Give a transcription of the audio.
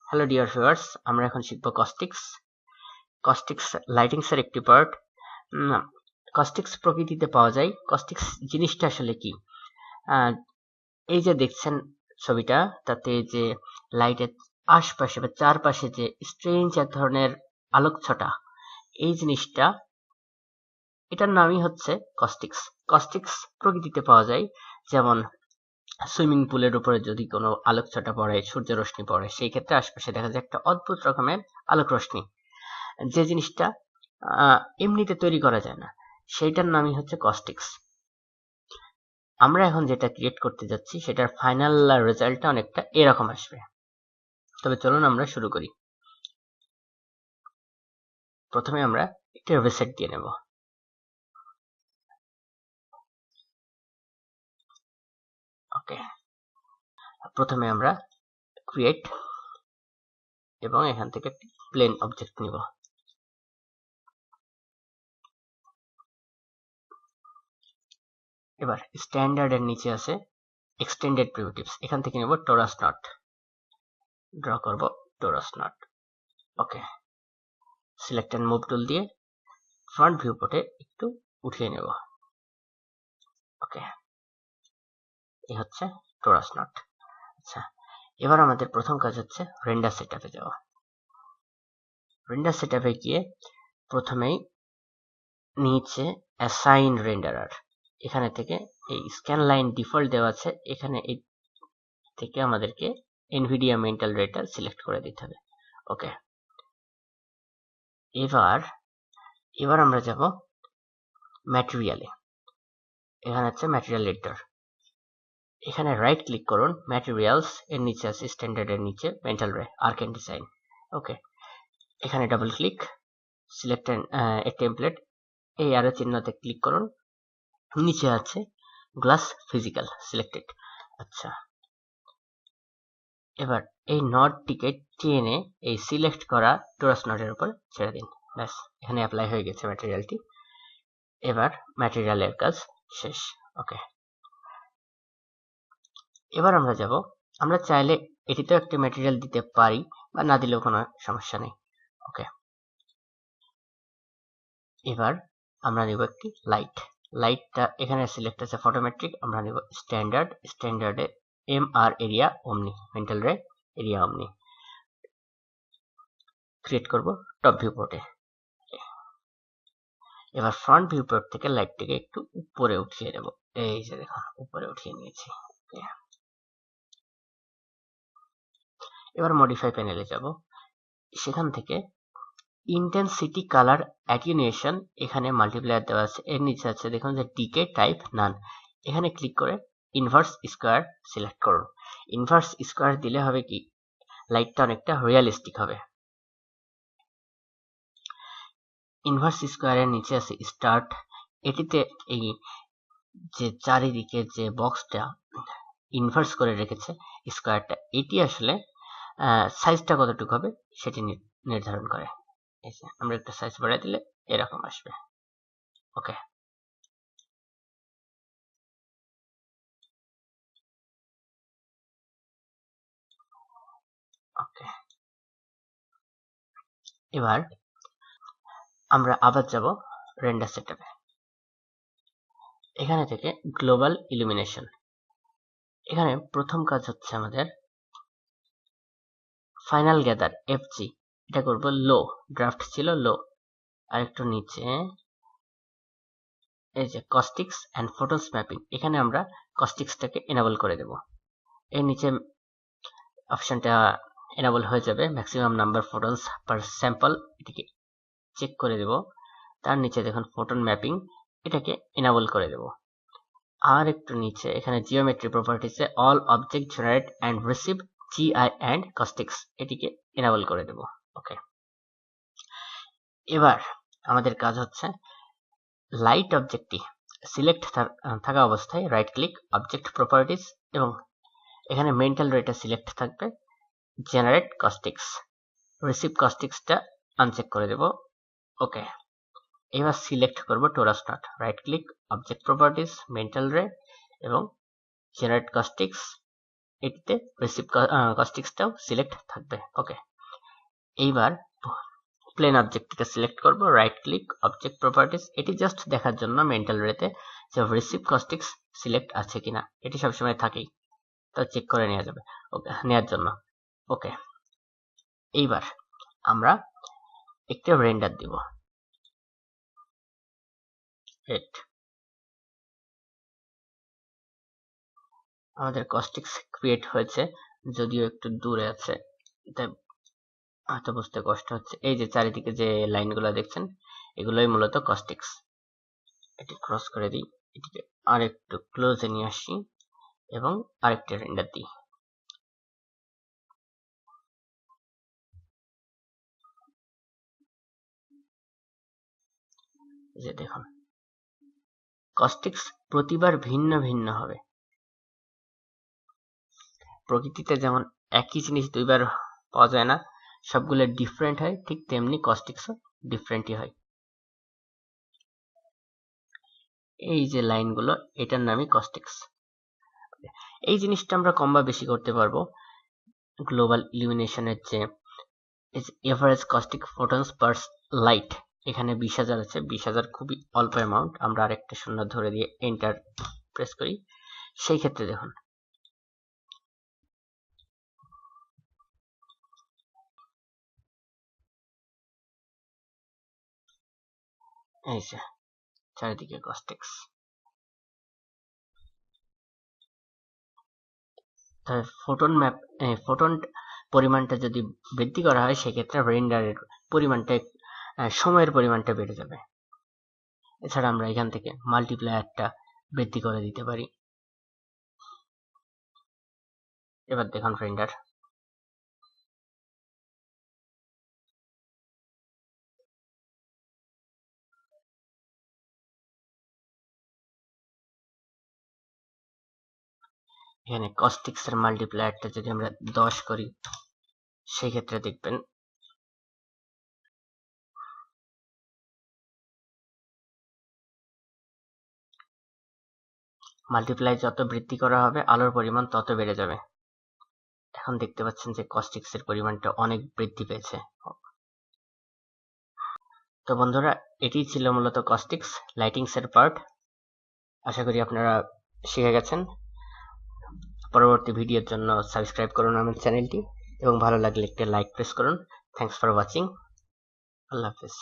Hello dear viewers, আমরা এখন শিখব কস্টিক্স। কস্টিক্স লাইটিংস এর একটি পার্ট। কস্টিক্স প্রকৃতিতে পাওয়া যায়। কস্টিক্স জিনিসটা আসলে কি? এই যে দেখছেন ছবিটা, তাতে যে লাইটের আশপাশে বা চারপাশে যে স্ট্রেঞ্জ এক ধরনের আলোকছটা, এই জিনিসটা, এটার নামই হচ্ছে কস্টিক্স। কস্টিক্স প্রকৃতিতে পাওয়া যায়, যেমন সুইমিং পুলের উপরে যদি কোনো আলোকছটা পড়ে, সূর্য রশ্মি পড়ে, সেই ক্ষেত্রে আশপাশে দেখা যায় একটা অদ্ভুত রকমের আলোক রশ্মি, যে জিনিসটা এমনিতে তৈরি করা যায় না, সেইটার নামই হচ্ছে কস্টিক্স। আমরা এখন যেটা ক্রিয়েট করতে যাচ্ছি সেটার ফাইনাল রেজাল্টটা অনেকটা এরকম আসবে। তবে চলুন আমরা শুরু করি। প্রথমে আমরা একটা রিসেট দিয়ে নেব। ওকে, প্রথমে আমরা ক্রিয়েট এবং এখান থেকে প্লেন অবজেক্ট নিব। এবার স্ট্যান্ডার্ড এর নিচে আছে এক্সটেন্ডেড প্রিমিটিভস, এখান থেকে নেব টরাস নট, ড্র করব torus knot. Okay, select and move tool দিয়ে ফ্রন্ট ভিউ পোর্টে একটু উঠিয়ে নেব। ওকে, এই হচ্ছে টরাস নট। আচ্ছা, এবার আমাদের প্রথম কাজ হচ্ছে রেন্ডার সেটআপে যাওয়া। রেন্ডার সেটআপে গিয়ে প্রথমেই নিচে অ্যাসাইন রেন্ডারার, এখানে থেকে এই স্ক্যান লাইন ডিফল্ট দেওয়া আছে, এখানে এই থেকে আমাদেরকে এনভিডিয়া মেন্টাল রেটা সিলেক্ট করে দিতে হবে। ওকে, এবার আমরা যাব ম্যাটেরিয়ালে। এখানে আছে ম্যাটেরিয়াল এডিটর, এখানে রাইট ক্লিক করুন, ম্যাটেরিয়ালস এর নিচে আছে স্ট্যান্ডার্ড এর নিচে মেন্টাল রে আর্ক এন্ড ডিজাইন। ওকে, এখানে double click, select a template, এই অ্যারো চিহ্নতে ক্লিক করুন, নিচে আছে গ্লাস ফিজিক্যাল সিলেক্টেড। আচ্ছা, এবার এই নটটিকে টেনে এই সিলেক্ট করা টরাস নটের উপর ছেড়ে দিন। ব্যাস, এখানে অ্যাপ্লাই হয়ে গেছে ম্যাটেরিয়ালটি। এবার ম্যাটেরিয়ালের কাজ শেষ। ওকে, এবার আমরা যাব, আমরা চাইলে এটিতেও একটি ম্যাটেরিয়াল দিতে পারি বা না দিলেও কোনো সমস্যা নেই। ওকে, এবার আমরা নিব একটি লাইট। লাইটটা এখানে সিলেক্ট আছে ফটোমেট্রিক, আমরা নিব স্ট্যান্ডার্ড। স্ট্যান্ডার্ডে এমআর এরিয়া ওমনি, মেন্টাল রে এরিয়া ওমনি ক্রিয়েট করব টপ ভিউ পোর্টে। এবার ফ্রন্ট ভিউ পোর্ট থেকে লাইটটাকে একটু উপরে উঠিয়ে দেব। এই যে দেখুন, উপরে উঠিয়ে নিয়েছি। এবার মডিফাই প্যানেলে যাব, সেখান থেকে ইন্টেন্সিটি কালার অ্যাটিনুয়েশন, এখানে মাল্টিপ্লায়ার দেওয়া আছে, এর নিচে আছে দেখুন যে ডিকে টাইপ নান, এখানে ক্লিক করে ইনভার্স স্কোয়ার সিলেক্ট করুন। ইনভার্স স্কোয়ার দিলে হবে কি, লাইটটা অনেকটা রিয়েলিস্টিক হবে। ইনভার্স স্কোয়ারের নিচে আছে স্টার্ট, এটিতে এই যে চারিদিকে যে বক্সটা ইনভার্স করে রেখেছে স্কোয়ারটা, এটি আসলে সাইজটা কতটুকু হবে সেটি নির্ধারণ করে। আমরা একটা সাইজ বাড়াই দিলে এরকম আসবে। ওকে, ওকে, এবার আমরা আবার যাব রেন্ডার সেটআপে। এখানে থেকে গ্লোবাল ইলুমিনেশন, এখানে প্রথম কাজ হচ্ছে আমাদের ফাইনাল গ্যাদার এফজি, এটা করব লো, ড্রাফট ছিল লো। আর একটু নিচে এই যে কস্টিক্স এন্ড ফটোস ম্যাপিং, এখানে আমরা কস্টিক্সটাকে এনেবল করে দেব। এর নিচে অপশনটা এনেবল হয়ে যাবে, ম্যাক্সিমাম নাম্বার ফোটনস পার স্যাম্পল, এটিকে চেক করে দেব। তার নিচে দেখুন ফোটন ম্যাপিং, এটাকে এনেবল করে দেব। আর একটু নিচে এখানে জিওমেট্রি প্রপার্টিসে all object generate and receive GI and caustics, এটিকে এনেবল করে দেব। ওকে, এবার আমাদের কাজ হচ্ছে লাইট অবজেক্টটি সিলেক্ট থাকা অবস্থায় রাইট ক্লিক, অবজেক্ট প্রপার্টিস, এবং এখানে মেন্টাল রেটা সিলেক্ট থাকবে, জেনারেট কস্টিক্স, রিসিভ কস্টিক্সটা আনচেক করে দেব। ওকে, এবার সিলেক্ট করব torus not, right click, object properties, mental রে এবং জেনারেট কস্টিক্স, এটিতে রিসিভ কস্টিক্সটাও সিলেক্ট থাকবে। ওকে, এইবার প্লেন অবজেক্টটিকে সিলেক্ট করব, রাইট ক্লিক, অবজেক্ট প্রপার্টিজ। এটি জাস্ট দেখার জন্য মেন্টাল রেতে যে রিসিভ কস্টিক্স সিলেক্ট আছে কিনা, এটি সবসময় থাকেই, তো চেক করে নেওয়া যাবে ওকে নেওয়ার জন্য। ওকে, এইবার আমরা একটা রেন্ডার দিব। আমাদের কস্টিক্স ক্রিয়েট হয়েছে, যদিও একটু দূরে আছে, তাই হয়তো বুঝতে কষ্ট হচ্ছে। এই যে চারিদিকে যে লাইনগুলো দেখছেন, এগুলোই মূলত কস্টিক্স। এটি ক্রস করে দিই, এটিকে আরেকটু ক্লোজে নিয়ে আসি এবং আরেকটা রেন্ডার দিই। যে দেখুন, কস্টিক্স প্রতিবার ভিন্ন ভিন্ন হবে। প্রকৃতিতে যেমন একই জিনিস দুইবার পাওয়া যায় না, সবগুলো ডিফারেন্ট হয়, ঠিক তেমনি কস্টিক্সও ডিফারেন্টই হয়। এই যে লাইনগুলো, এটার নামই কস্টিক্স। এই জিনিসটা আমরা কম বা বেশি করতে পারবো গ্লোবাল ইলুমিনেশনের যে এভারেজ কস্টিক ফোটনস পার লাইট, এখানে 20,000 আছে। 20,000 খুবই অল্প অ্যামাউন্ট। আমরা আরেকটা শূন্য ধরে দিয়ে এন্টার প্রেস করি, সেই ক্ষেত্রে দেখুন এই যে চারিদিকে কস্টিক্স। ফোটন ম্যাপ, ফোটন পরিমাণটা যদি বৃদ্ধি করা হয়, সেক্ষেত্রে রেন্ডারের পরিমাণটা, সময়ের পরিমাণটা বেড়ে যাবে। এছাড়া আমরা এখান থেকে মাল্টিপ্লায়ারটা বৃদ্ধি করে দিতে পারি। এবার দেখুন রেন্ডার, এখানে কস্টিক্স এর মাল্টিপ্লায়ারটা যদি আমরা 10 করি, সেই ক্ষেত্রে দেখবেন মাল্টিপ্লাই যত বৃদ্ধি করা হবে, আলোর পরিমাণ তত বেড়ে যাবে। এখন দেখতে পাচ্ছেন যে কস্টিক্স এর পরিমাণটা অনেক বৃদ্ধি পেয়েছে। তো বন্ধুরা, এটি ছিল মূলত কস্টিক্স লাইটিংস এর পার্ট। আশা করি আপনারা শিখে গেছেন। পরবর্তী ভিডিওর জন্য সাবস্ক্রাইব করুন আমার চ্যানেলটি এবং ভালো লাগলে একটা লাইক প্রেস করুন। Thanks for watching. আল্লাহ হাফেজ।